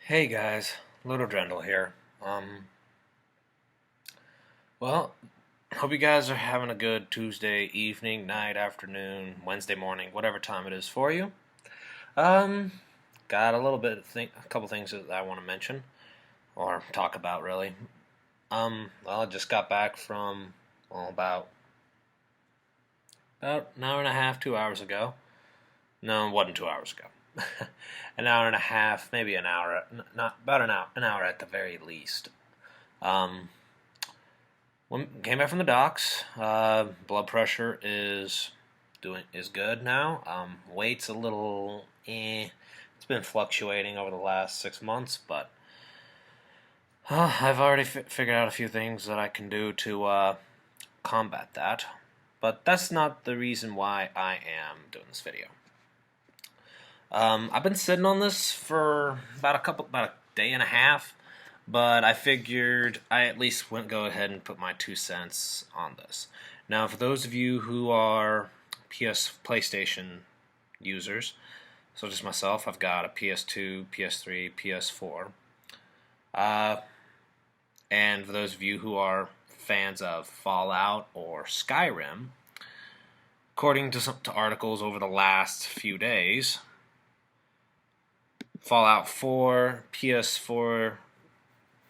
Hey guys, Little Drendel here. Well, hope you guys are having a good Tuesday evening, night, afternoon, Wednesday morning, whatever time it is for you. Um, got a little bit a couple things that I want to mention or talk about really. I just got back from about an hour and a half, 2 hours ago. No, it wasn't 2 hours ago. An hour and a half, maybe an hour, not about an hour at the very least. Um, Came back from the docks. Blood pressure is good now. Weight's a little It's been fluctuating over the last 6 months, but I've already figured out a few things that I can do to combat that. But that's not the reason why I am doing this video. I've been sitting on this for about a day and a half, but I figured I at least wouldn't go ahead and put my 2 cents on this. Now, for those of you who are PlayStation users, such as myself, I've got a PS2, PS3, PS4. And for those of you who are fans of Fallout or Skyrim, according to articles over the last few days, Fallout 4, PS4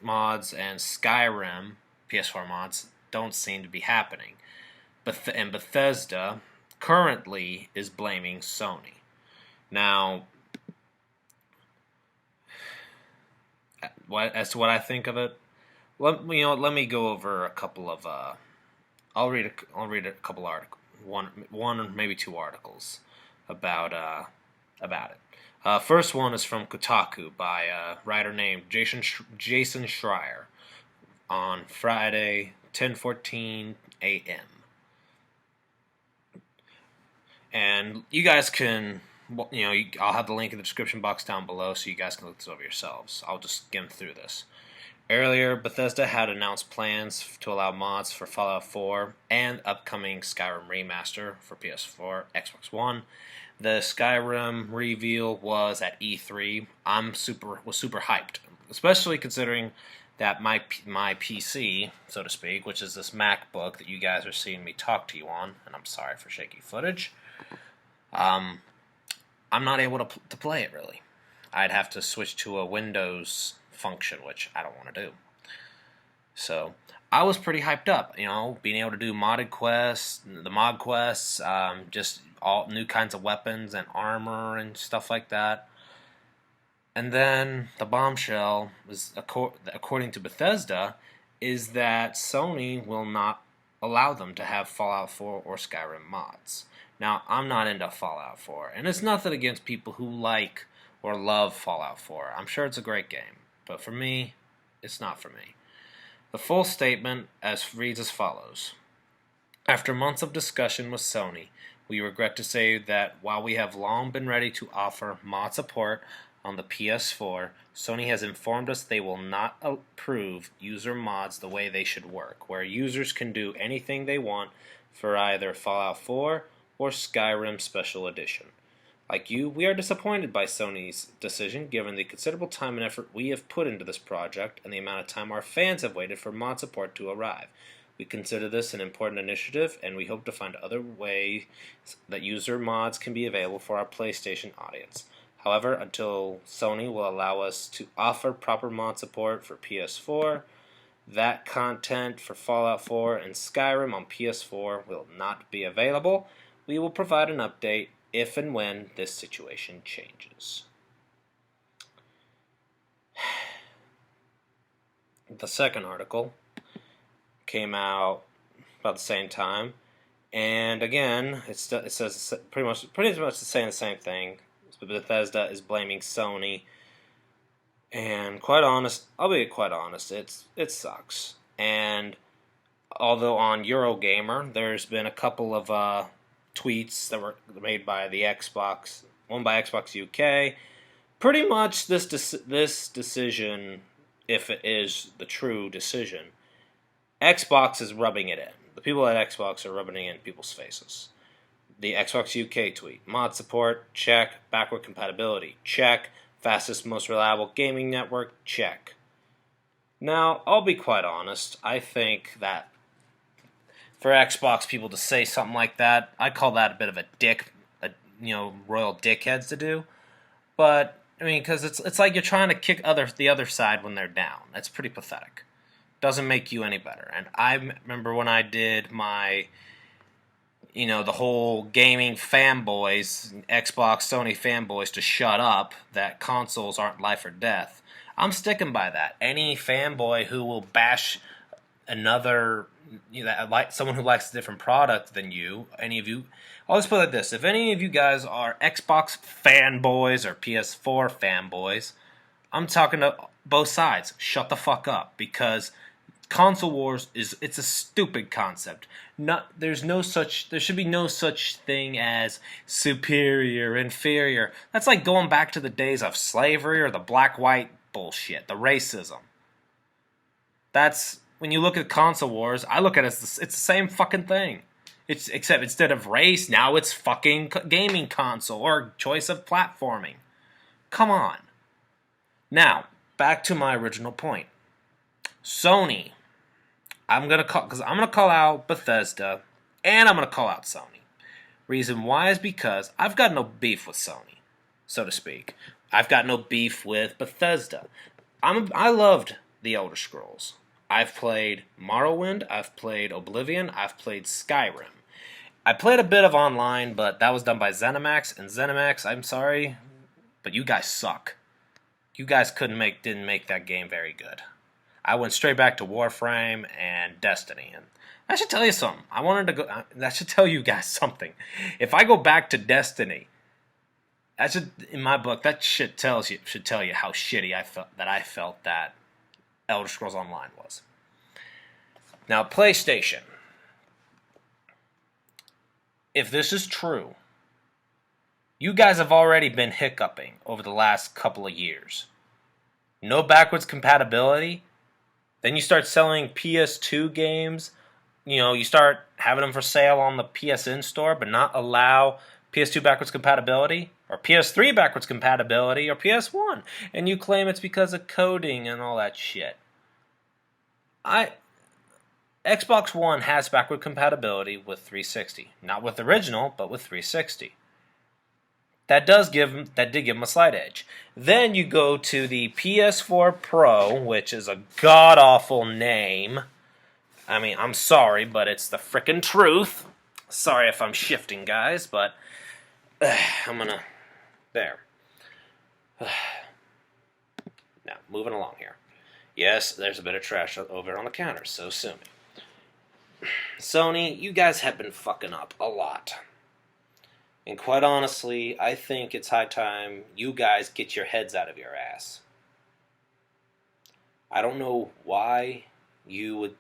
mods, and Skyrim PS4 mods don't seem to be happening. And Bethesda currently is blaming Sony. Now, as to what I think of it, let me go over a couple of. I'll read a couple articles, one or maybe two articles about it. First one is from Kotaku by a writer named Jason Schreier on Friday, 10:14 a.m. And you guys can, I'll have the link in the description box down below so you guys can look this over yourselves. I'll just skim through this. Earlier, Bethesda had announced plans to allow mods for Fallout 4 and upcoming Skyrim remaster for PS4, Xbox One. The Skyrim reveal was at E3. Was super hyped, especially considering that my PC, so to speak, which is this MacBook that you guys are seeing me talk to you on, and I'm sorry for shaky footage. I'm not able to play it really. I'd have to switch to a Windows function, which I don't want to do. So I was pretty hyped up, being able to do mod quests, just all new kinds of weapons and armor and stuff like that. And then the bombshell is, according to Bethesda, is that Sony will not allow them to have Fallout 4 or Skyrim mods. Now, I'm not into Fallout 4, and it's nothing against people who like or love Fallout 4. I'm sure it's a great game, but for me, it's not for me. The full statement reads as follows. After months of discussion with Sony, we regret to say that while we have long been ready to offer mod support on the PS4, Sony has informed us they will not approve user mods the way they should work, where users can do anything they want for either Fallout 4 or Skyrim Special Edition. Like you, we are disappointed by Sony's decision given the considerable time and effort we have put into this project and the amount of time our fans have waited for mod support to arrive. We consider this an important initiative, and we hope to find other ways that user mods can be available for our PlayStation audience. However, until Sony will allow us to offer proper mod support for PS4, that content for Fallout 4 and Skyrim on PS4 will not be available. We will provide an update if and when this situation changes. The second article came out about the same time, and again, it says pretty much saying the same thing. Bethesda is blaming Sony, and I'll be quite honest, it sucks. And although on Eurogamer, there's been a couple of tweets that were made by one by Xbox UK. Pretty much this decision, if it is the true decision, Xbox is rubbing it in. The people at Xbox are rubbing it in people's faces. The Xbox UK tweet. Mod support, check. Backward compatibility, check. Fastest, most reliable gaming network, check. Now, I'll be quite honest, I think that for Xbox people to say something like that, I call that a bit of a royal dickheads to do. But, I mean, because it's like you're trying to kick the other side when they're down. That's pretty pathetic. Doesn't make you any better. And I remember when I did my, the whole gaming fanboys, Xbox, Sony fanboys to shut up, that consoles aren't life or death. I'm sticking by that. Any fanboy who will bash another, like someone who likes a different product than you, any of you, I'll just put it like this. If any of you guys are Xbox fanboys or PS4 fanboys, I'm talking to both sides. Shut the fuck up, because console wars it's a stupid concept. There should be no such thing as superior, inferior. That's like going back to the days of slavery or the black-white bullshit, the racism. That's when you look at console wars, I look at it as it's the same fucking thing. Except instead of race, now it's fucking gaming console or choice of platforming. Come on. Now, back to my original point. Sony. I'm gonna call out Bethesda, and I'm gonna call out Sony. Reason why is because I've got no beef with Sony, so to speak. I've got no beef with Bethesda. I loved the Elder Scrolls. I've played Morrowind, I've played Oblivion, I've played Skyrim. I played a bit of online, but that was done by ZeniMax, and ZeniMax, I'm sorry, but you guys suck. You guys didn't make that game very good. I went straight back to Warframe and Destiny, and I should tell you something. That should tell you guys something. If I go back to Destiny, in my book, that should tell you how shitty I felt that Elder Scrolls Online was. Now, PlayStation. If this is true, you guys have already been hiccuping over the last couple of years. No backwards compatibility. Then you start selling PS2 games. You start having them for sale on the PSN store, but not allow PS2 backwards compatibility, or PS3 backwards compatibility, or PS1. And you claim it's because of coding and all that shit. Xbox One has backward compatibility with 360. Not with original, but with 360. That did give them a slight edge. Then you go to the PS4 Pro, which is a god-awful name. I mean, I'm sorry, but it's the frickin' truth. Sorry if I'm shifting, guys, but I'm gonna... There. Now, moving along here. Yes, there's a bit of trash over on the counter, so sue me. Sony, you guys have been fucking up a lot. And quite honestly, I think it's high time you guys get your heads out of your ass. I don't know why you would...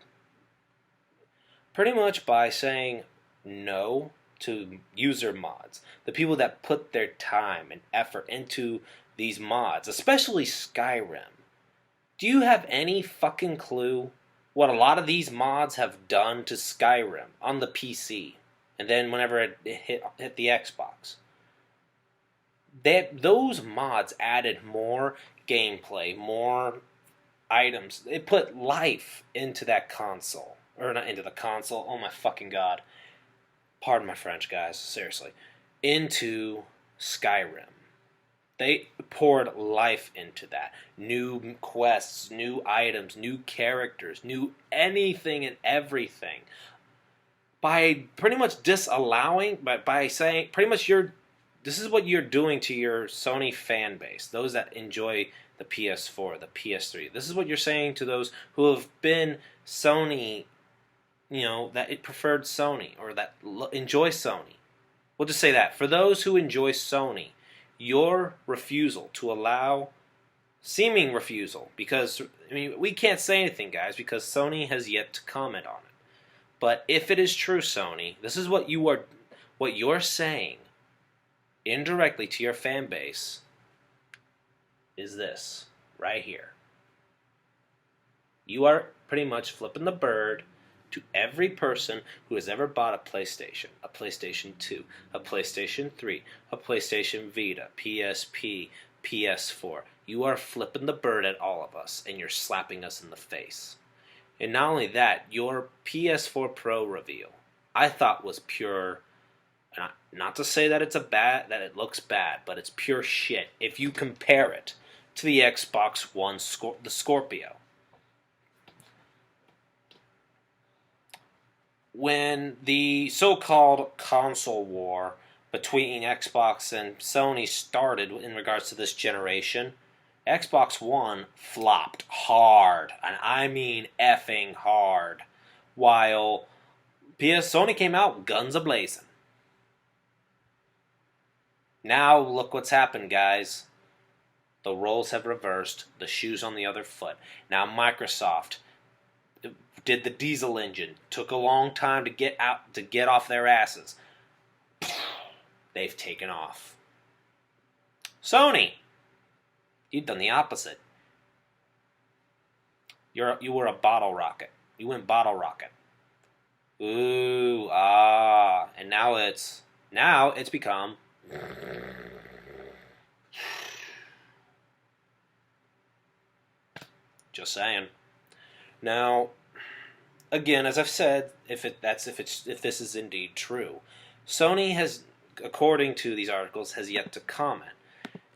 Pretty much by saying no to user mods, the people that put their time and effort into these mods, especially Skyrim. Do you have any fucking clue what a lot of these mods have done to Skyrim on the PC? And then whenever it hit the Xbox. Those mods added more gameplay, more items. It put life into that console. Or not into the console, oh my fucking god. Pardon my French, guys, seriously. Into Skyrim. They poured life into that. New quests, new items, new characters, new anything and everything. By pretty much disallowing, by saying, pretty much this is what you're doing to your Sony fan base, those that enjoy the PS4, the PS3. This is what you're saying to those who have been Sony, that it preferred Sony, or that enjoy Sony. We'll just say that. For those who enjoy Sony, your refusal to allow, seeming refusal, because, we can't say anything, guys, because Sony has yet to comment on it. But if it is true, Sony, this is what you're saying indirectly to your fan base is this right here. You are pretty much flipping the bird to every person who has ever bought a PlayStation 2, a PlayStation 3, a PlayStation Vita, PSP, PS4. You are flipping the bird at all of us, and you're slapping us in the face. And not only that, your PS4 Pro reveal, I thought was pure. Not to say that that it looks bad, but it's pure shit if you compare it to the Xbox One, the Scorpio. When the so-called console war between Xbox and Sony started in regards to this generation, Xbox One flopped hard, and I mean effing hard, while Sony came out guns a-blazing. Now look what's happened, guys. The roles have reversed, the shoe's on the other foot. Now Microsoft did the diesel engine, took a long time to get off their asses. They've taken off. Sony, you've done the opposite. You were a bottle rocket. You went bottle rocket. Ooh, and now it's become just saying. Now, again, as I've said, if this is indeed true, Sony has, according to these articles, has yet to comment,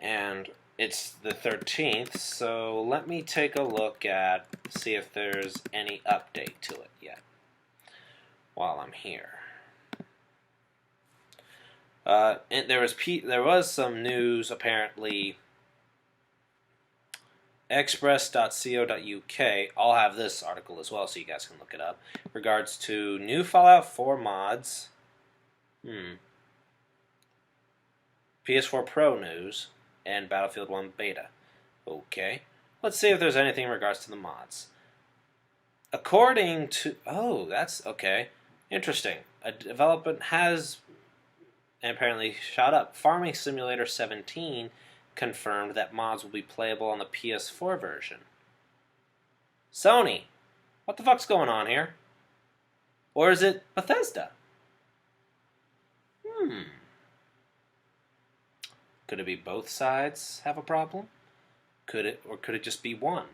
and it's the 13th. So let me take a look at see if there's any update to it yet while I'm here. And there was some news apparently. Express.co.uk. I'll have this article as well, so you guys can look it up. Regards to new Fallout 4 mods. PS4 Pro news and Battlefield 1 beta. Okay. Let's see if there's anything in regards to the mods. According to... Oh, that's... Okay. Interesting. A development has apparently shot up. Farming Simulator 17 confirmed that mods will be playable on the PS4 version. Sony, what the fuck's going on here? Or is it Bethesda? Could it be both sides have a problem? Could it just be one?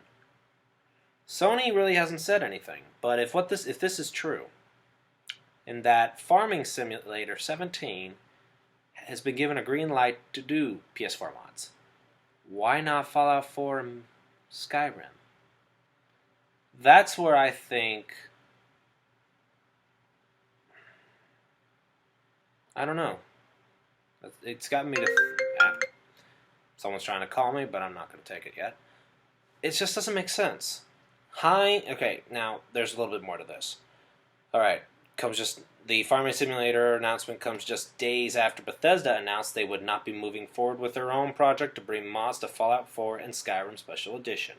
Sony really hasn't said anything, but if this is true, in that Farming Simulator 17 has been given a green light to do PS4 mods, why not Fallout 4 and Skyrim? That's where I think... I don't know. It's gotten me to... Someone's trying to call me, but I'm not going to take it yet. It just doesn't make sense. Okay, now, there's a little bit more to this. Alright, the Farming Simulator announcement comes just days after Bethesda announced they would not be moving forward with their own project to bring mods to Fallout 4 and Skyrim Special Edition,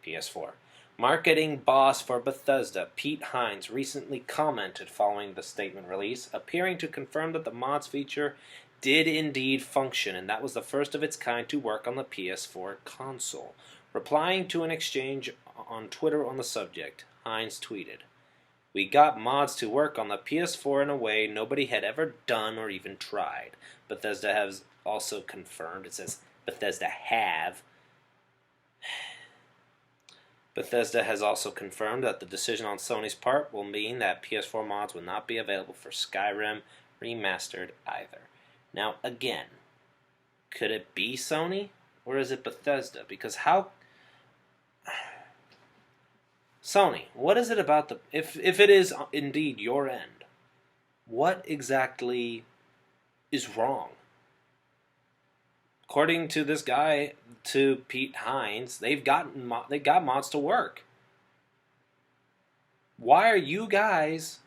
PS4. Marketing boss for Bethesda, Pete Hines, recently commented following the statement release, appearing to confirm that the mods feature did indeed function, and that was the first of its kind to work on the PS4 console. Replying to an exchange on Twitter on the subject, Hines tweeted, "We got mods to work on the PS4 in a way nobody had ever done or even tried. Bethesda has also confirmed," it says Bethesda has also confirmed that the decision on Sony's part will mean that PS4 mods will not be available for Skyrim Remastered either. Now, again, could it be Sony or is it Bethesda? Because how... Sony, what is it about the... If it is indeed your end, what exactly is wrong? According to this guy, to Pete Hines, they got mods to work. Why are you guys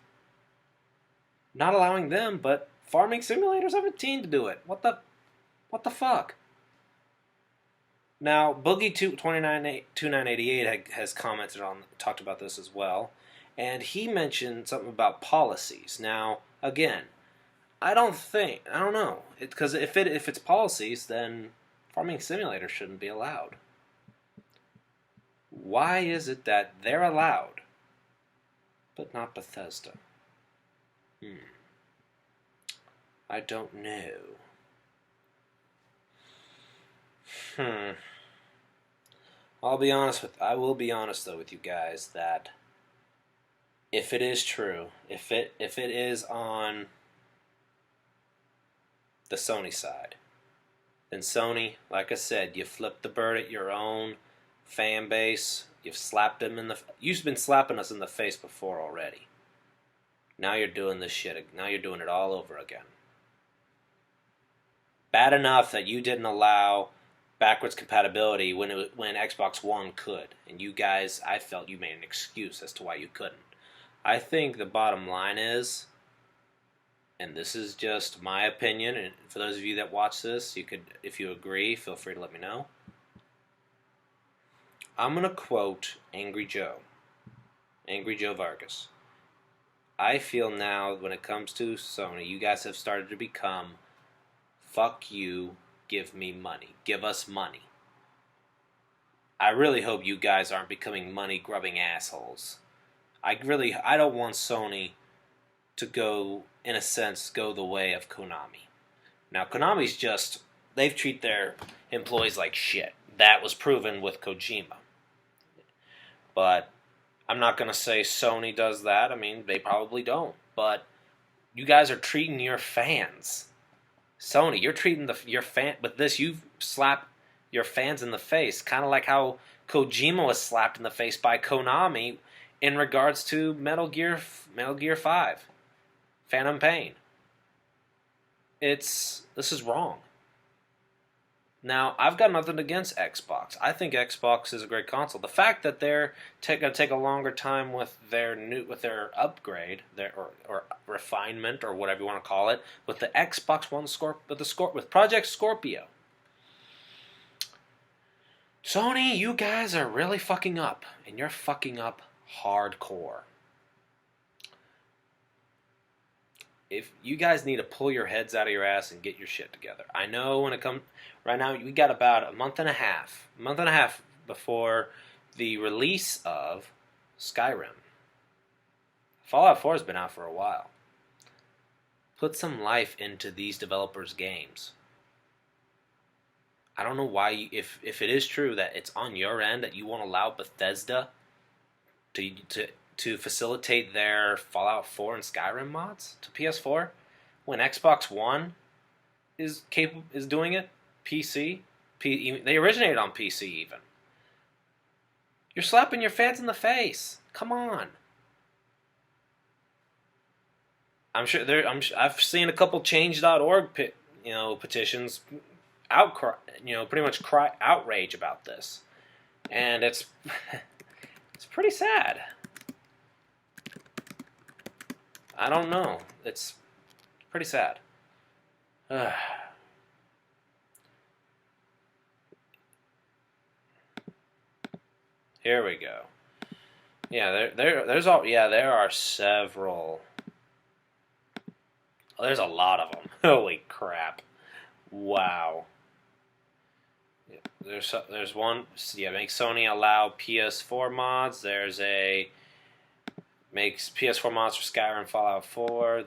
not allowing them, but Farming Simulator 17 to do it? What the fuck? Now, Boogie2988 has talked about this as well, and he mentioned something about policies. Now, again, I don't know, because if it's policies, then Farming Simulator shouldn't be allowed. Why is it that they're allowed, but not Bethesda? I don't know. Hmm. I will be honest though with you guys that if it is true, if it is on the Sony side, then Sony, like I said, you flipped the bird at your own fan base. You've slapped them in the. You've been slapping us in the face before already. Now you're doing this shit. Now you're doing it all over again. Bad enough that you didn't allow backwards compatibility when Xbox One could, and you guys, I felt you made an excuse as to why you couldn't. I think the bottom line is, and this is just my opinion, and for those of you that watch this, you could, if you agree, feel free to let me know. I'm gonna quote Angry Joe Vargas. I feel now when it comes to Sony, you guys have started to become fuck you, give me money. Give us money. I really hope you guys aren't becoming money-grubbing assholes. I don't want Sony to go, in a sense, go the way of Konami. Now, Konami's just, they've treated their employees like shit. That was proven with Kojima. But I'm not going to say Sony does that. I mean, they probably don't. But you guys are treating your fans. Sony, you're treating your fan with this. You slap your fans in the face, kind of like how Kojima was slapped in the face by Konami in regards to Metal Gear 5, Phantom Pain. This is wrong. Now, I've got nothing against Xbox. I think Xbox is a great console. The fact that they're going to take a longer time with their upgrade, or refinement, or whatever you want to call it, with the Xbox One with Project Scorpio. Sony, you guys are really fucking up, and you're fucking up hardcore. If you guys need to pull your heads out of your ass and get your shit together. I know when it comes right now, we got about a month and a half before the release of Skyrim. Fallout 4 has been out for a while. Put some life into these developers' games. I don't know why, if it is true that it's on your end that you won't allow Bethesda to facilitate their Fallout 4 and Skyrim mods to PS4, when Xbox One is doing it, they originated on PC even. You're slapping your fans in the face. Come on. I've seen a couple change.org petitions outcry, pretty much cry outrage about this, and it's pretty sad. I don't know. It's pretty sad. Here we go. Yeah, there are several. There's a lot of them. Holy crap! Wow. There's one. Yeah, make Sony allow PS4 mods. Makes PS4 mods for Skyrim, Fallout 4.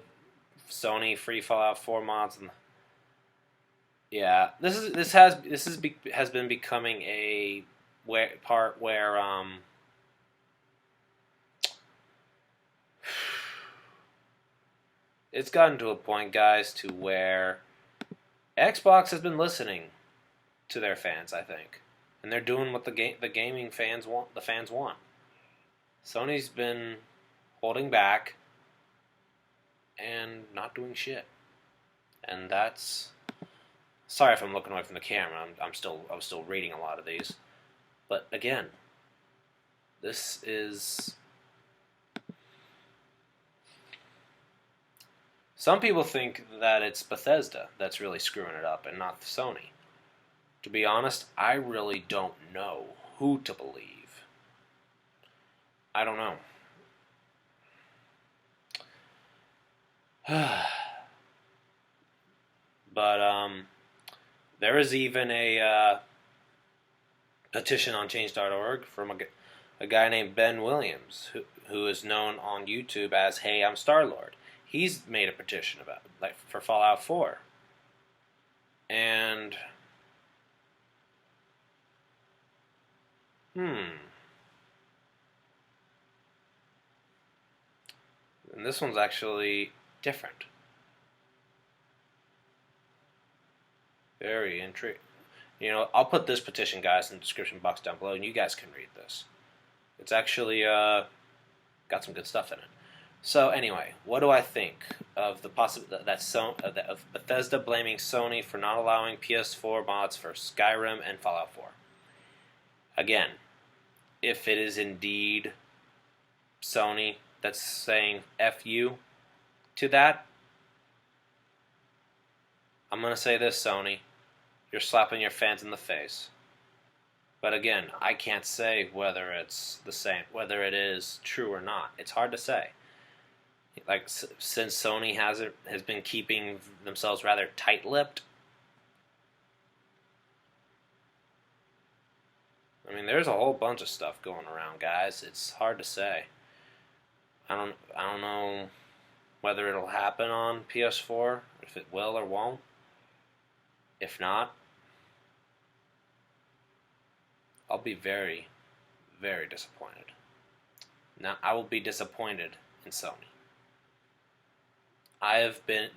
Sony free Fallout 4 mods. Yeah, this has been becoming a part where it's gotten to a point, guys, to where Xbox has been listening to their fans, I think, and they're doing what the gaming fans want. The fans want. Sony's been holding back and not doing shit, and that's. Sorry if I'm looking away from the camera. I was still reading a lot of these, but again, this is. Some people think that it's Bethesda that's really screwing it up and not Sony. To be honest, I really don't know who to believe. I don't know. But there is even a petition on change.org from a guy named Ben Williams, who is known on YouTube as Hey, I'm Star-Lord. He's made a petition for Fallout 4. And Hmm. And this one's actually different. Very intriguing. I'll put this petition, guys, in the description box down below, and you guys can read this. It's actually got some good stuff in it. So anyway, what do I think of the of Bethesda blaming Sony for not allowing PS4 mods for Skyrim and Fallout 4? Again, if it is indeed Sony that's saying F you to that, I'm going to say this, Sony. You're slapping your fans in the face. But again, I can't say whether it's the same, whether it is true or not. It's hard to say. Like, since Sony has been keeping themselves rather tight-lipped, I mean, there's a whole bunch of stuff going around, guys. It's hard to say. I don't know whether it'll happen on PS4, if it will or won't. If not, I'll be very, very disappointed. Now, I will be disappointed in Sony. I've been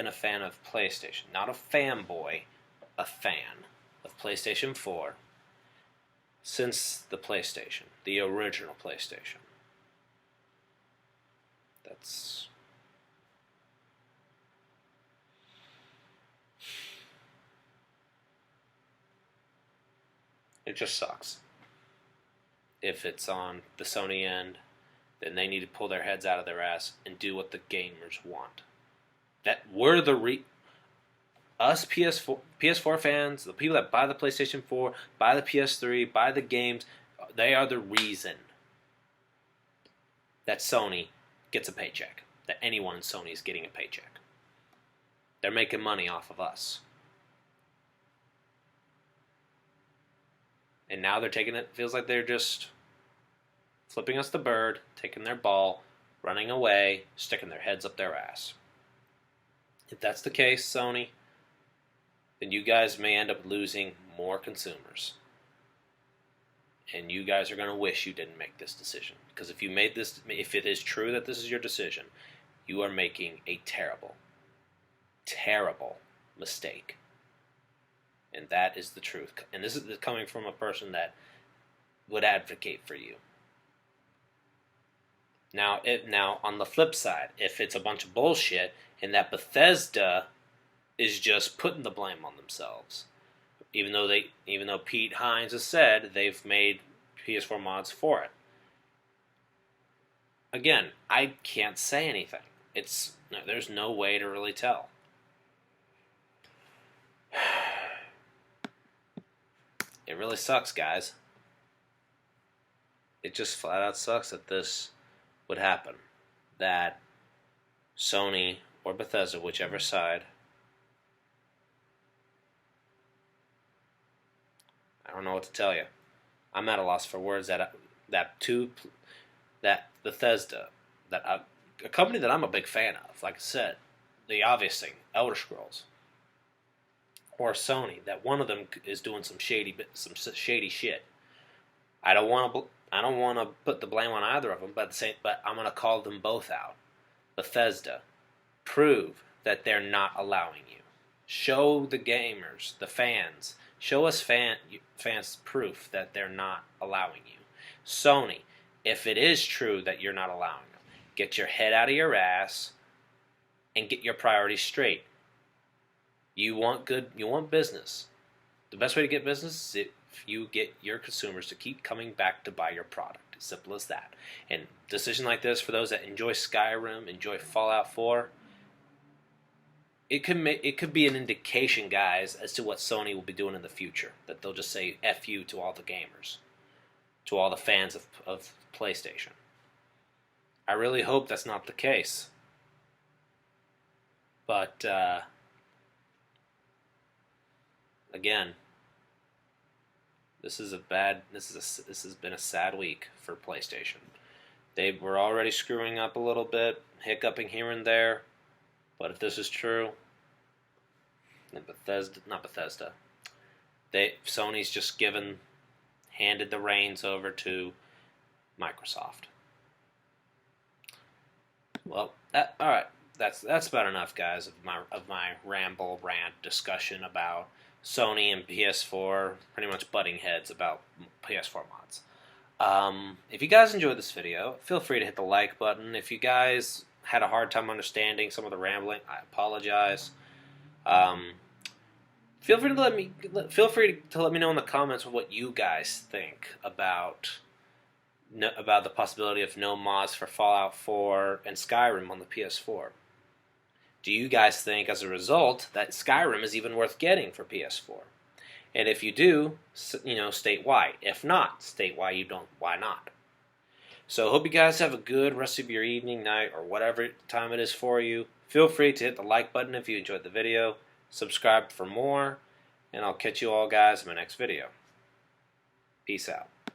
a fan of PlayStation, not a fanboy, a fan of PlayStation 4 since the PlayStation, the original PlayStation. It just sucks. If it's on the Sony end, then they need to pull their heads out of their ass and do what the gamers want. That we're us PS4 fans, the people that buy the PlayStation 4, buy the PS3, buy the games, they are the reason that Sony gets a paycheck. That anyone in Sony is getting a paycheck. They're making money off of us. And now they're taking it, feels like they're just flipping us the bird, taking their ball, running away, sticking their heads up their ass. If that's the case, Sony, then you guys may end up losing more consumers. And you guys are going to wish you didn't make this decision. Because if it is true that this is your decision, you are making a terrible, terrible mistake. And that is the truth. And this is coming from a person that would advocate for you. Now, on the flip side, if it's a bunch of bullshit and that Bethesda is just putting the blame on themselves, even though Pete Hines has said they've made PS4 mods for it. Again, I can't say anything. There's no way to really tell. It really sucks, guys. It just flat out sucks that this would happen. That Sony or Bethesda, whichever side, I don't know what to tell you. I'm at a loss for words that Bethesda, a company that I'm a big fan of, like I said, the obvious thing, Elder Scrolls, or Sony, that one of them is doing some shady shit. I don't want to put the blame on either of them, but I'm going to call them both out. Bethesda, prove that they're not allowing you. Show the gamers, the fans, show us fans proof that they're not allowing you. Sony, if it is true that you're not allowing them, get your head out of your ass and get your priorities straight. You want business. The best way to get business is if you get your consumers to keep coming back to buy your product. As simple as that. And a decision like this, for those that enjoy Skyrim, enjoy Fallout 4, it could be an indication, guys, as to what Sony will be doing in the future. That they'll just say F you to all the gamers, to all the fans of PlayStation. I really hope that's not the case. But again, this has been a sad week for PlayStation. They were already screwing up a little bit, hiccuping here and there. But if this is true, then Sony's just given handed the reins over to Microsoft. Well, all right. That's about enough, guys, of my ramble rant discussion about Sony and PS4, pretty much butting heads about PS4 mods. If you guys enjoyed this video, feel free to hit the like button. If you guys had a hard time understanding some of the rambling, I apologize. Feel free to let me know in the comments what you guys think about the possibility of no mods for Fallout 4 and Skyrim on the PS4. Do you guys think, as a result, that Skyrim is even worth getting for PS4? And if you do, state why. If not, state why you don't. Why not? So, hope you guys have a good rest of your evening, night, or whatever time it is for you. Feel free to hit the like button if you enjoyed the video. Subscribe for more, and I'll catch you all guys in my next video. Peace out.